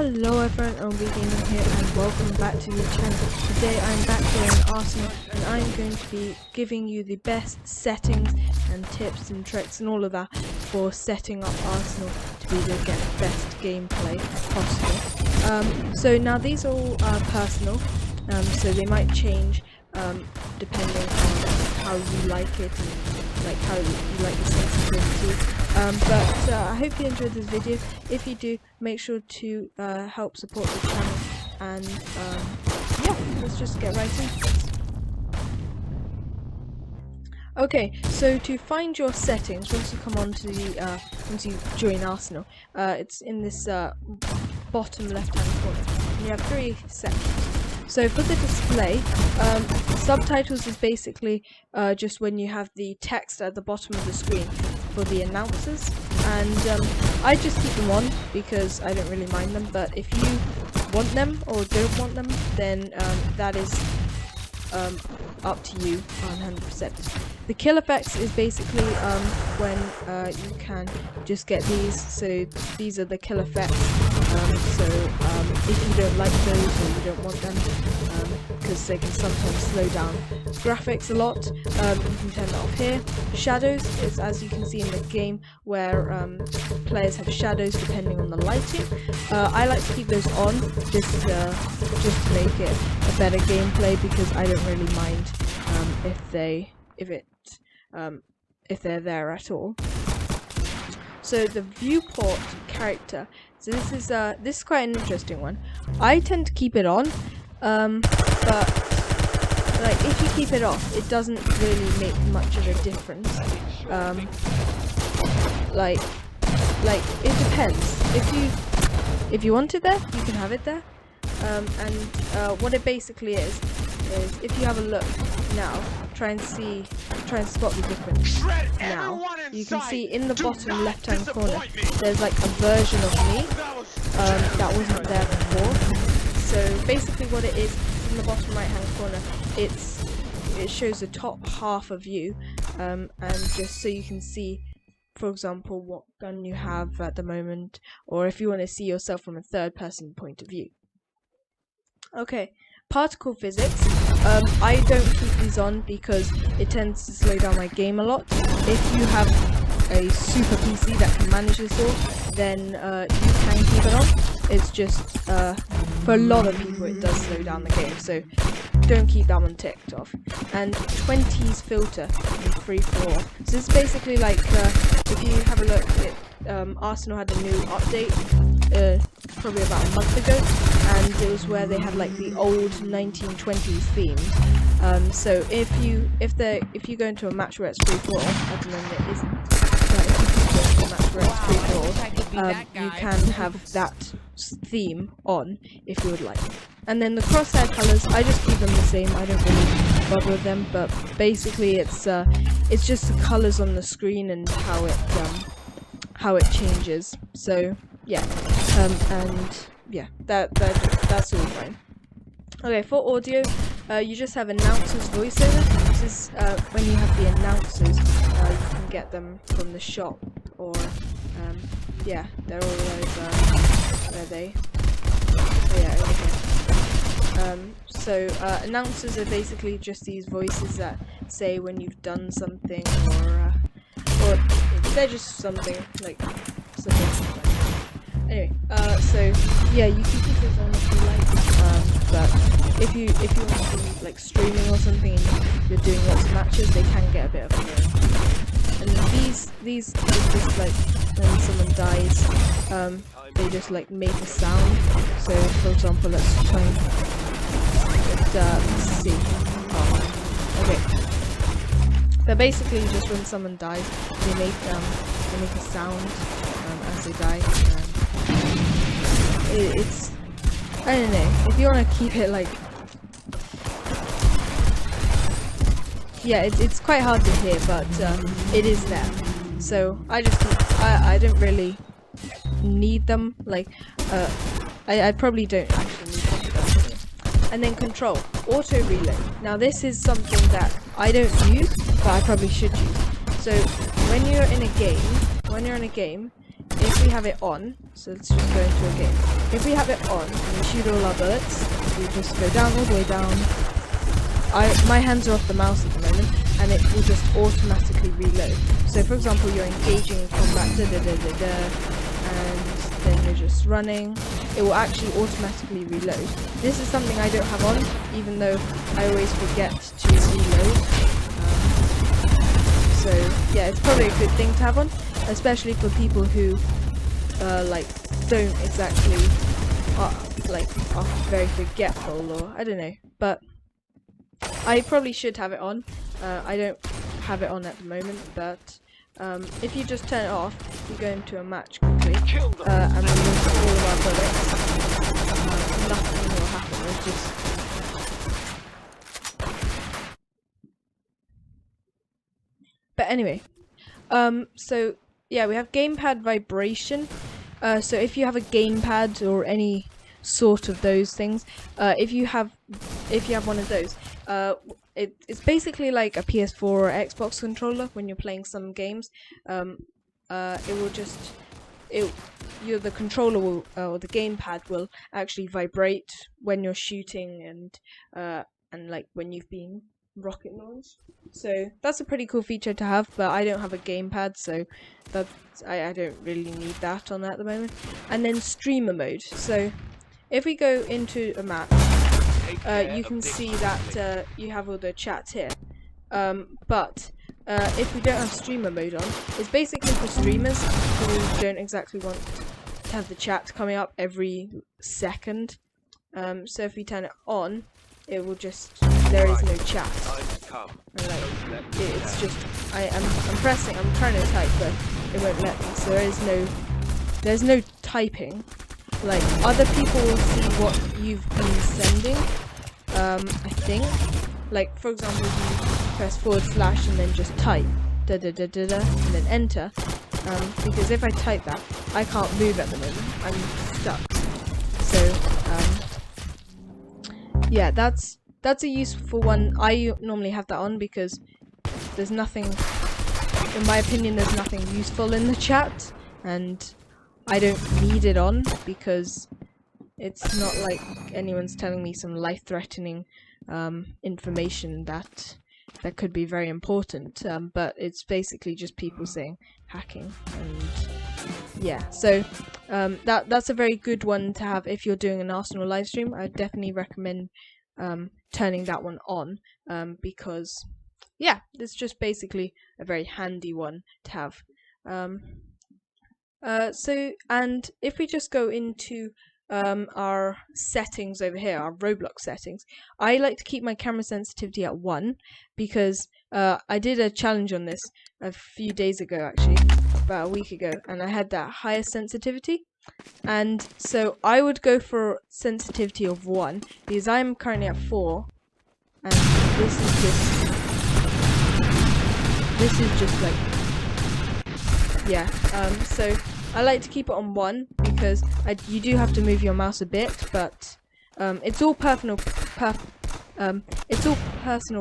Hello everyone, I'll be Gaming here and welcome back to the channel. Today I'm back here in Arsenal and I'm going to be giving you the best settings and tips and tricks and all of that for setting up Arsenal to be able to get the best gameplay possible. So now these are all personal, so they might change depending on how you like it and like how you like the sensitivity. But I hope you enjoyed this video. If you do, make sure to help support the channel, and yeah, let's just get right into this. Okay, so to find your settings, once you come onto the once you join Arsenal, it's in this bottom left-hand corner. And you have 3 sections. So for the display, subtitles is basically just when you have the text at the bottom of the screen for the announcers, and I just keep them on because I don't really mind them, but if you want them or don't want them, then that is up to you 100%. The kill effects is basically when you can just get these, so these are the kill effects, so if you don't like those or you don't want them, because they can sometimes slow down graphics a lot, you can turn that off here. Shadows is, as you can see in the game, where players have shadows depending on the lighting. I like to keep those on just to make it a better gameplay, because I don't really mind if they're there at all. So the Viewport Character. So this is quite an interesting one. I tend to keep it on, but like if you keep it off, it doesn't really make much of a difference. Like it depends. If you want it there, you can have it there. And what it basically is if you have a look now, try and spot the difference. Now you can see in the bottom left hand corner there's like a version of me that wasn't there before. So basically what it is, in the bottom right hand corner, it shows the top half of you, and just so you can see, for example, what gun you have at the moment, or if you want to see yourself from a third person point of view. Okay, particle physics. I don't keep these on because it tends to slow down my game a lot. If you have a super PC that can manage this all, then you can keep it on. It's just for a lot of people it does slow down the game, so don't keep that one ticked off. And 20s filter in free for all. So this is basically like if you have a look, Arsenal had a new update probably about a month ago, and it was where they had like the old 1920s themes. So if you go into a match where it's free for all, at the moment it isn't. But if you go into a match where it's free for all, you can have that theme on if you would like. And then the crosshair colors, I just keep them the same. I don't really bother with them, but basically it's just the colors on the screen and how it changes. So yeah, and yeah, that's all fine. Okay, for audio, you just have announcers voiceover. This is when you have the announcers, you can get them from the shop, or yeah, they're all over. Where are they? Oh, yeah, over here. So announcers are basically just these voices that say when you've done something, or they're just something like something. Anyway, so yeah, you can keep this on if you like, but if you want to be like streaming or something and you're doing lots of matches, they can get a bit of a And these are just like when someone dies, they just like make a sound. So for example, let's try and see. Oh, okay. They're basically just when someone dies, they make a sound as they die. It's, I don't know, if you want to keep it like, yeah, it's quite hard to hear, but it is there. So I I don't really need them, like I probably don't actually need them. And then control, auto reload. Now this is something that I don't use, but I probably should use. So when you're in a game, if if we have it on, so let's just go into a game. If we have it on and we shoot all our bullets, we just go down all the way down. My hands are off the mouse at the moment, and it will just automatically reload. So for example, you're engaging in combat, and then you're just running. It will actually automatically reload. This is something I don't have on, even though I always forget to reload. So yeah, it's probably a good thing to have on, especially for people who like don't exactly are very forgetful, or I don't know. But I probably should have it on. I don't have it on at the moment, but if you just turn it off, you go into a match quickly, and remove all of our bullets. Nothing will happen. It's just But anyway, so yeah, we have Gamepad Vibration. So if you have a gamepad or any sort of those things, if you have one of those, it's basically like a PS4 or Xbox controller. When you're playing some games, the controller will, or the gamepad will actually vibrate when you're shooting and like when you've been rocket launched. So that's a pretty cool feature to have, but I don't have a gamepad, so I don't really need that on at the moment. And then streamer mode. So if we go into a match, you can see that you have all the chats here. But if we don't have streamer mode on, it's basically for streamers who don't exactly want to have the chat coming up every second. So if we turn it on, it will just, there is no chat. And like, it's just, I'm pressing, I'm trying to type, but it won't let me. So there's no typing. Like, other people will see what you've been sending. I think, like, for example, you press / and then just type and then enter. Because if I type that, I can't move at the moment. I'm stuck. So yeah, that's a useful one. I normally have that on because there's nothing, in my opinion, there's nothing useful in the chat, and I don't need it on because it's not like anyone's telling me some life-threatening information that could be very important, but it's basically just people saying hacking, and yeah, so that's a very good one to have if you're doing an Arsenal live stream. I definitely recommend turning that one on, because yeah, it's just basically a very handy one to have. So, and if we just go into our settings over here, our Roblox settings, I like to keep my camera sensitivity at 1 because I did a challenge on this a few days ago, actually, about a week ago, and I had that higher sensitivity. And so I would go for sensitivity of 1 because I'm currently at 4, and this is just like, yeah. So I like to keep it on 1 because you do have to move your mouse a bit, but it's all personal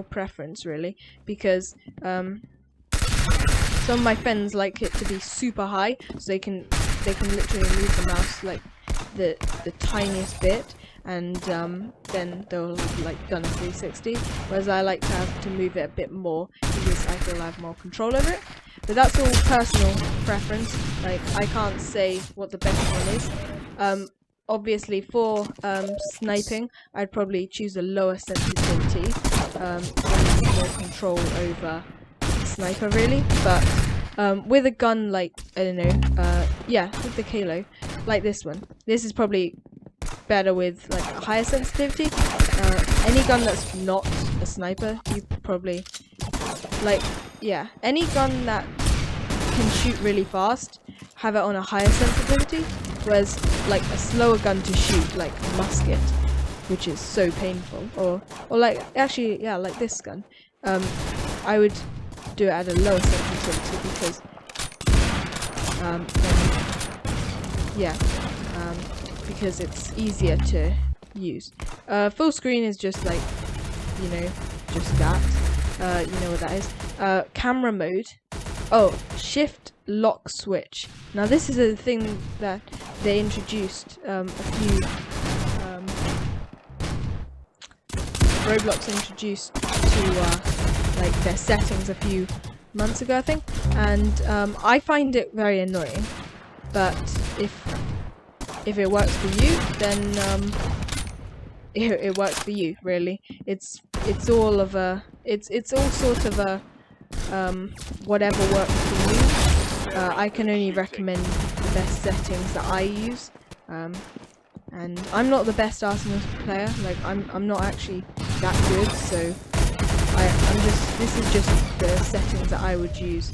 preference, really, because some of my friends like it to be super high, so they can literally move the mouse like the tiniest bit, and then they'll have like done a 360, whereas I like to move it a bit more because I feel I have more control over it. But that's all personal preference. Like, I can't say what the best one is. Obviously for sniping, I'd probably choose a lower sensitivity, more control over the sniper, really. But with a gun like, I don't know, yeah, with the Kalo, like this one, this is probably better with like a higher sensitivity. Any gun that's not a sniper, you probably, like, yeah, any gun that can shoot really fast, have it on a higher sensitivity, whereas like a slower gun to shoot, like a musket, which is so painful, or like, actually, yeah, like this gun, I would do it at a lower sensitivity because because it's easier to use. Full screen is just like, you know, just that. You know what that is. Camera mode. Oh, shift lock switch. Now this is a thing that they introduced a few Roblox introduced to like their settings a few months ago, I think, and I find it very annoying. But if it works for you, then it works for you. Really, it's all of a it's all sort of a whatever works for you. I can only recommend the best settings that I use. And I'm not the best Arsenal player. Like I'm not actually that good, so this is just the settings that I would use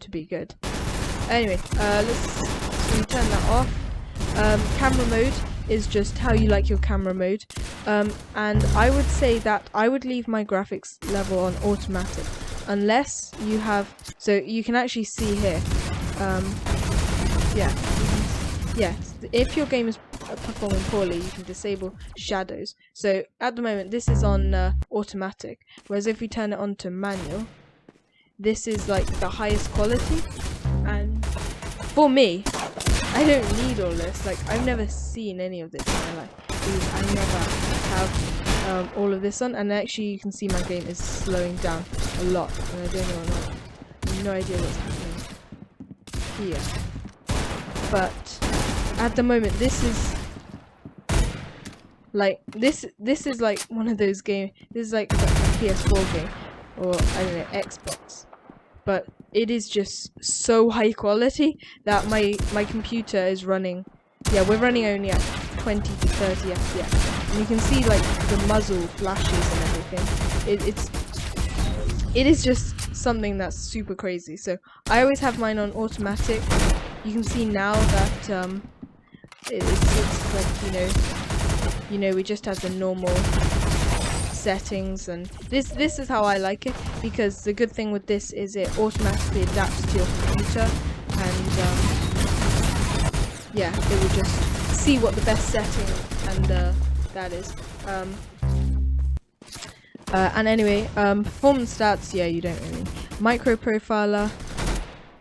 to be good. Anyway, let's turn that off. Camera mode is just how you like your camera mode, and I would say that I would leave my graphics level on automatic, unless you have. So you can actually see here. Yeah, if your game is performing poorly, you can disable shadows. So at the moment, this is on automatic, whereas if we turn it on to manual, this is like the highest quality. And for me, I don't need all this. Like, I've never seen any of this in my life, because I never have all of this on. And actually, you can see my game is slowing down a lot, and I don't know why. I have no idea what's happening here. But at the moment, this is like this is like one of those games. This is like a PS4 game, or I don't know, Xbox. But it is just so high quality that my computer is running. Yeah, we're running only at 20 to 30 FPS, and you can see like the muzzle flashes and everything. It is just something that's super crazy. So I always have mine on automatic. You can see now that it's like, you know, we just have the normal settings, and this is how I like it, because the good thing with this is it automatically adapts to your computer, and yeah, it will just see what the best setting and that is. And anyway, performance stats, yeah, you don't really. Micro profiler.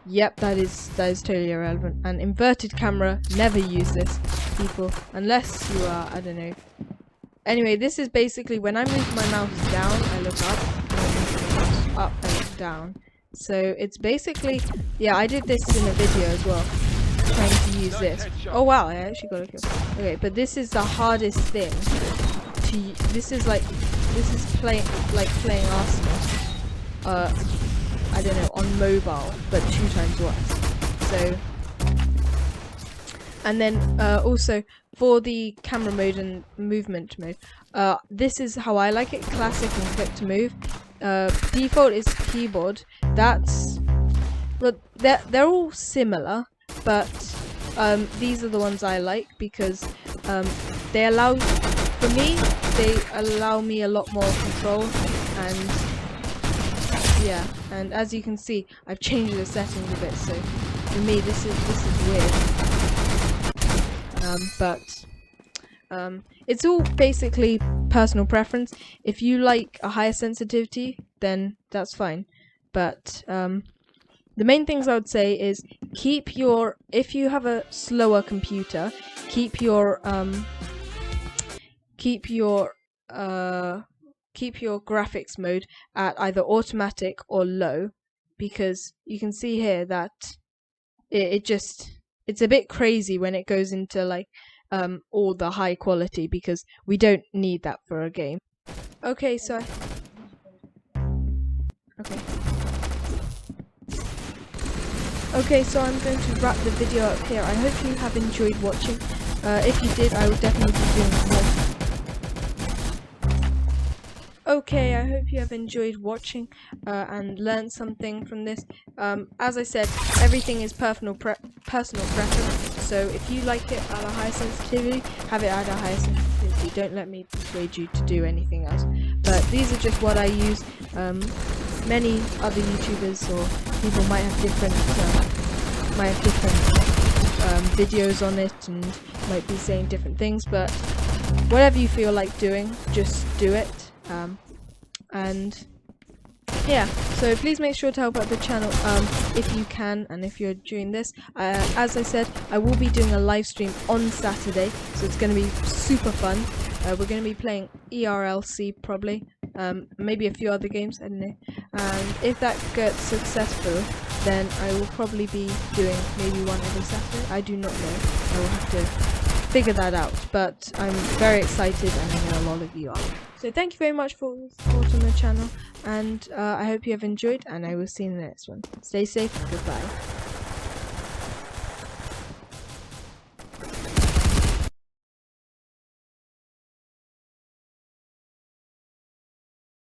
Yep, that is totally irrelevant. And inverted camera, never use this, people, unless you are, I don't know. Anyway, this is basically when I move my mouse down, I look up, and I move my mouse up, I look down. So it's basically, yeah, I did this in a video as well, trying to use this. Oh wow, I actually got a kill. Okay, but this is the hardest thing to. This is playing Arsenal. I don't know, on mobile, but 2 times worse. So, and then also for the camera mode and movement mode, this is how I like it: classic and click to move. Default is keyboard. That's, but they're all similar, but these are the ones I like because they allow, for me, they allow me a lot more control. And yeah, and as you can see, I've changed the settings a bit, so for me this is weird. But it's all basically personal preference. If you like a higher sensitivity, then that's fine. But the main things I would say is keep your, if you have a slower computer, keep your graphics mode at either automatic or low, because you can see here that it's a bit crazy when it goes into like all the high quality, because we don't need that for a game. Okay, so so I'm going to wrap the video up here. I hope you have enjoyed watching. If you did, I would definitely be doing more. Okay, I hope you have enjoyed watching and learned something from this. As I said, everything is personal preference. So if you like it at a higher sensitivity, have it at a higher sensitivity. Don't let me persuade you to do anything else. But these are just what I use. Many other YouTubers or people might have different videos on it and might be saying different things. But whatever you feel like doing, just do it. And yeah, so please make sure to help out the channel if you can, and if you're doing this. As I said, I will be doing a live stream on Saturday, so it's going to be super fun. We're going to be playing ERLC probably, maybe a few other games, I don't know. And if that gets successful, then I will probably be doing maybe one every Saturday. I do not know. I will have to figure that out, but I'm very excited, and I know a lot of you are. So thank you very much for supporting the channel, and I hope you have enjoyed, and I will see you in the next one. Stay safe, goodbye.